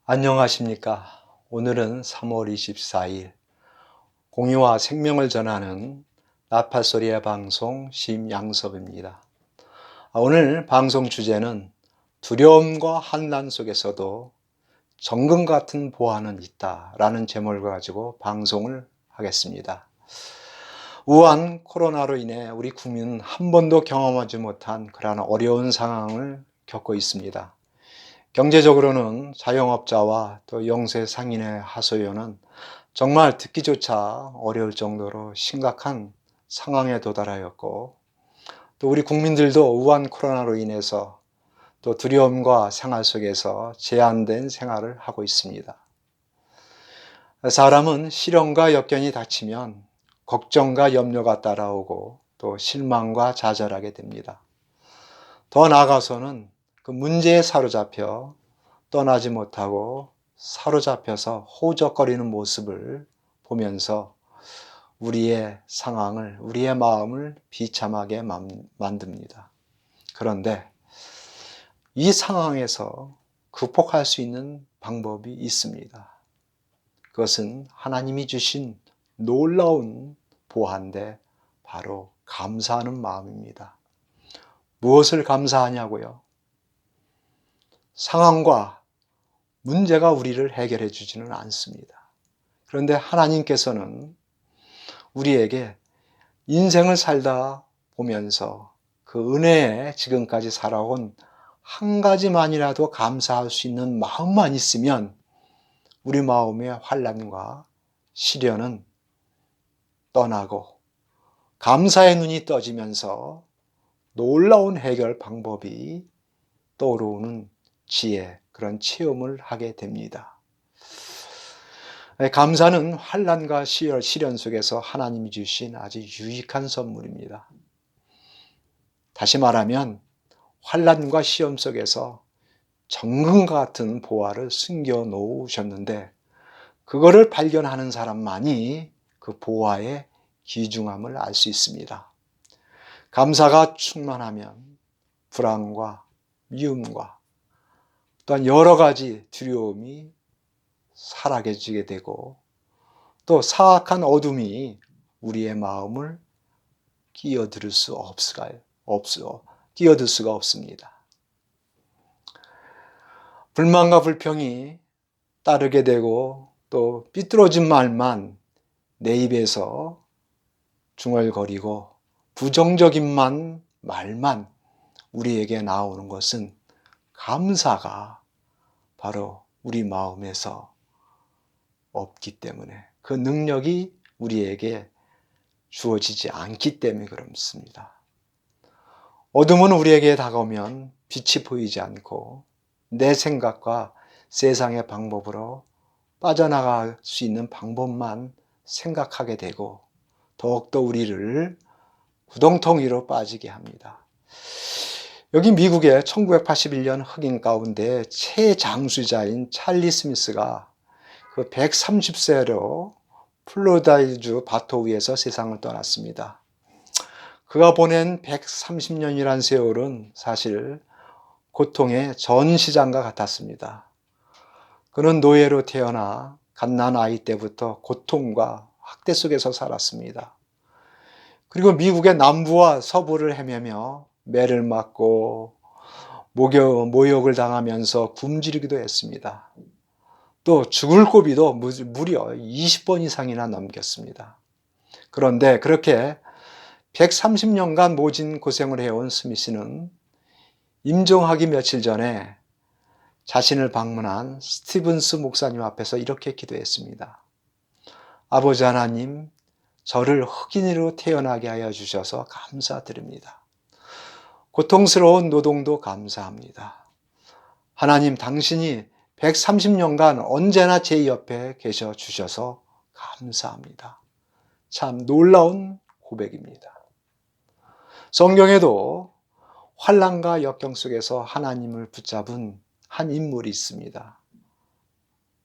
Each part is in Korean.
안녕하십니까. 오늘은 3월 24일 공유와 생명을 전하는 나팔소리의 방송 심양섭입니다. 오늘 방송 주제는 두려움과 환난 속에서도 정금 같은 보화는 있다라는 제목을 가지고 방송을 하겠습니다. 우한 코로나로 인해 우리 국민은 한 번도 경험하지 못한 그러한 어려운 상황을 겪고 있습니다. 경제적으로는 자영업자와 또 영세 상인의 하소연은 정말 듣기조차 어려울 정도로 심각한 상황에 도달하였고, 또 우리 국민들도 우한 코로나로 인해서 또 두려움과 생활 속에서 제한된 생활을 하고 있습니다. 사람은 시련과 역경이 닥치면 걱정과 염려가 따라오고 또 실망과 좌절하게 됩니다. 더 나아가서는 그 문제에 사로잡혀 떠나지 못하고 사로잡혀서 호적거리는 모습을 보면서 우리의 상황을, 우리의 마음을 비참하게 만듭니다. 그런데 이 상황에서 극복할 수 있는 방법이 있습니다. 그것은 하나님이 주신 놀라운 보화인데 바로 감사하는 마음입니다. 무엇을 감사하냐고요? 상황과 문제가 우리를 해결해 주지는 않습니다. 그런데 하나님께서는 우리에게 인생을 살다 보면서 그 은혜에 지금까지 살아온 한 가지만이라도 감사할 수 있는 마음만 있으면 우리 마음의 환난과 시련은 떠나고 감사의 눈이 떠지면서 놀라운 해결 방법이 떠오르는 지혜, 그런 체험을 하게 됩니다. 감사는 환난과 시련 속에서 하나님이 주신 아주 유익한 선물입니다. 다시 말하면 환난과 시험 속에서 정금과 같은 보화를 숨겨 놓으셨는데 그거를 발견하는 사람만이 그 보화의 귀중함을 알 수 있습니다. 감사가 충만하면 불안과 미움과 또한 여러 가지 두려움이 사라져지게 되고 또 사악한 어둠이 우리의 마음을 끼어들 수가 없습니다. 불만과 불평이 따르게 되고 또 삐뚤어진 말만 내 입에서 중얼거리고 부정적인 말만 우리에게 나오는 것은 감사가 바로 우리 마음에서 없기 때문에, 그 능력이 우리에게 주어지지 않기 때문에 그렇습니다. 어둠은 우리에게 다가오면 빛이 보이지 않고 내 생각과 세상의 방법으로 빠져나갈 수 있는 방법만 생각하게 되고 더욱더 우리를 구덩텅이로 빠지게 합니다. 여기 미국의 1981년 흑인 가운데 최장수자인 찰리 스미스가 그 130세로 플로리다주 바토우에서 세상을 떠났습니다. 그가 보낸 130년이란 세월은 사실 고통의 전시장과 같았습니다. 그는 노예로 태어나 갓난 아이 때부터 고통과 학대 속에서 살았습니다. 그리고 미국의 남부와 서부를 헤매며 매를 맞고 모욕을 당하면서 굶주리기도 했습니다. 또 죽을 고비도 무려 20번 이상이나 넘겼습니다. 그런데 그렇게 130년간 모진 고생을 해온 스미스는 임종하기 며칠 전에 자신을 방문한 스티븐스 목사님 앞에서 이렇게 기도했습니다. 아버지 하나님, 저를 흑인으로 태어나게 하여 주셔서 감사드립니다. 고통스러운 노동도 감사합니다. 하나님, 당신이 130년간 언제나 제 옆에 계셔 주셔서 감사합니다. 참 놀라운 고백입니다. 성경에도 환난과 역경 속에서 하나님을 붙잡은 한 인물이 있습니다.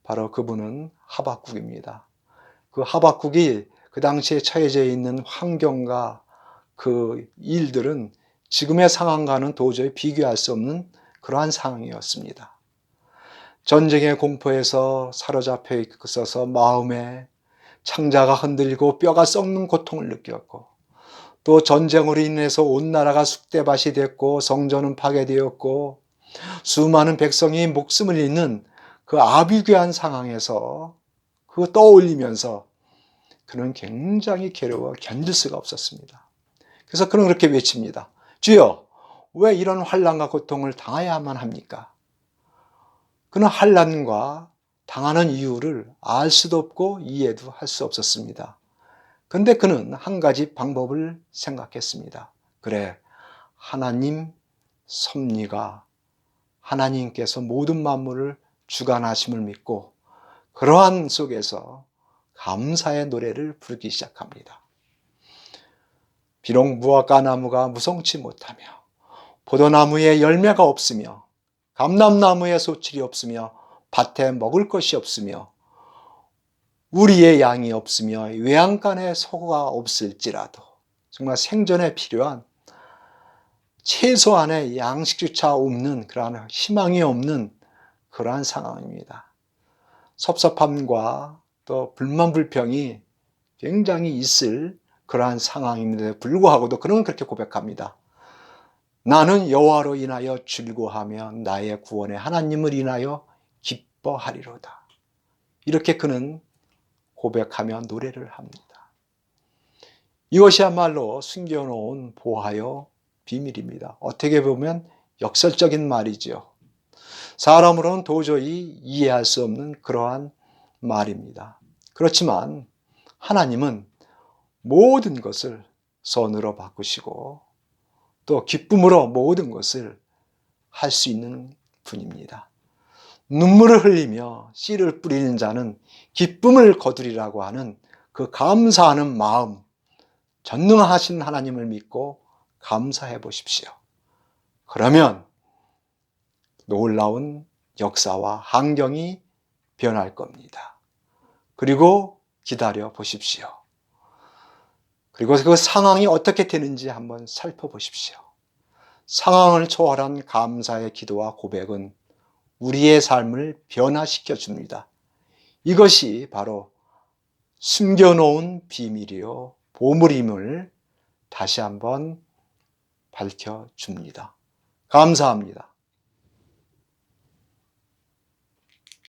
바로 그분은 하박국입니다. 그 하박국이 그 당시에 처해져 있는 환경과 그 일들은 지금의 상황과는 도저히 비교할 수 없는 그러한 상황이었습니다. 전쟁의 공포에서 사로잡혀 있어서 마음에 창자가 흔들리고 뼈가 썩는 고통을 느꼈고, 또 전쟁으로 인해서 온 나라가 쑥대밭이 됐고 성전은 파괴되었고 수많은 백성이 목숨을 잃는 그 아비규환 상황에서 그거 떠올리면서 그는 굉장히 괴로워 견딜 수가 없었습니다. 그래서 그는 그렇게 외칩니다. 주여, 왜 이런 환난과 고통을 당해야만 합니까? 그는 환난과 당하는 이유를 알 수도 없고 이해도 할 수 없었습니다. 그런데 그는 한 가지 방법을 생각했습니다. 그래, 하나님 섭리가, 하나님께서 모든 만물을 주관하심을 믿고 그러한 속에서 감사의 노래를 부르기 시작합니다. 비록 무화과 나무가 무성치 못하며 포도나무에 열매가 없으며 감람나무에 소출이 없으며 밭에 먹을 것이 없으며 우리의 양이 없으며 외양간에 소가 없을지라도 정말 생존에 필요한 최소한의 양식조차 없는 그러한 희망이 없는 그러한 상황입니다. 섭섭함과 또 불만불평이 굉장히 있을 그러한 상황임에도 불구하고도 그는 그렇게 고백합니다. 나는 여호와로 인하여 즐거워하며 나의 구원의 하나님을 인하여 기뻐하리로다. 이렇게 그는 고백하며 노래를 합니다. 이것이야말로 숨겨놓은 보화요 비밀입니다. 어떻게 보면 역설적인 말이죠. 사람으로는 도저히 이해할 수 없는 그러한 말입니다. 그렇지만 하나님은 모든 것을 선으로 바꾸시고 또 기쁨으로 모든 것을 할 수 있는 분입니다. 눈물을 흘리며 씨를 뿌리는 자는 기쁨을 거두리라고 하는 그 감사하는 마음, 전능하신 하나님을 믿고 감사해 보십시오. 그러면 놀라운 역사와 환경이 변할 겁니다. 그리고 기다려 보십시오. 그리고 그 상황이 어떻게 되는지 한번 살펴보십시오. 상황을 초월한 감사의 기도와 고백은 우리의 삶을 변화시켜 줍니다. 이것이 바로 숨겨놓은 비밀이요 보물임을 다시 한번 밝혀줍니다. 감사합니다.